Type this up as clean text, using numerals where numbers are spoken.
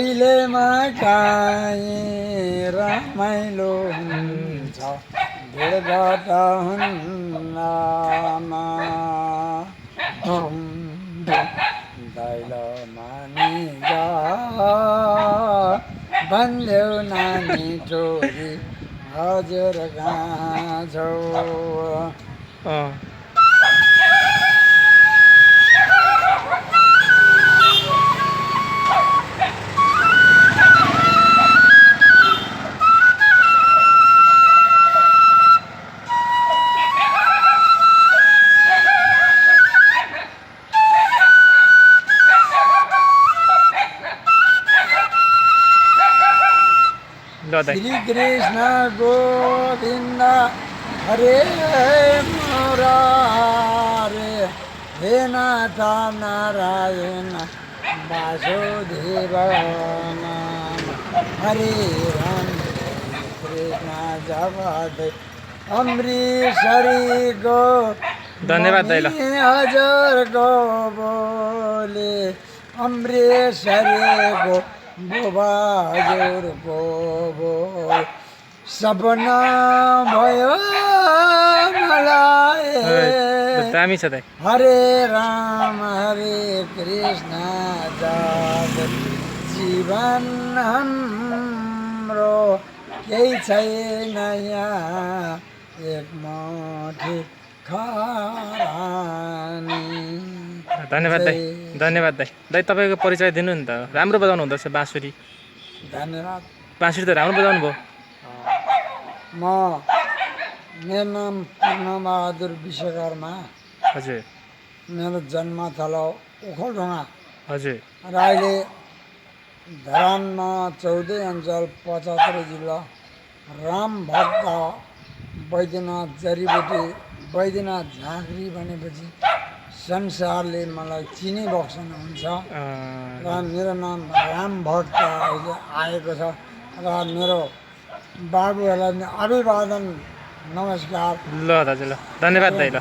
कहिलेमा काहीँ रमाइलो हुन्छ भेटघाट हुन्नामा धुम दैलो मानि जा भन्देऊ नानी छोरी हजुर कहाँ छौ श्री कृष्ण गोविंद हरे मुरारे हे नाथ नारायण वासुदेव हरे राम कृष्ण जगत अमृतसरी गो धन्यवाद दाइला हजुर गो बोले अमृतसरी गो बोबा हजुर गो बोल सपना भयो मलाई दामी छ दाइ हरे राम हरे कृष्ण जगत जीवन हाम्रो केही छैन यहाँ एक मुठी खरानी धन्यवाद दाइ धन्यवाद दाइ दाइ तपाईँको परिचय दिनु नि त राम्रो बजाउनु हुँदो रहेछ बाँसुरी धन्यवाद बाँसुरी त राम्रो बजाउनु भयो मेरो नाम पूर्णबहादुर विश्वकर्मा हजुर मेरो जन्मथलो ओखलढुङ्गा हजुर र अहिले धरानमा 14 अञ्चल 75 जिल्ला राम भक्त वैद्यनाथ जडीबुटी वैद्यनाथ झाँक्री भनेपछि संसारले मलाई चिनी बक्सनुहुन्छ र मेरो नाम राम भक्त अहिले आएको छ र मेरो बाबुहरूलाई अभिवादन नमस्कार ल दाजु ल धन्यवाद दाइ ल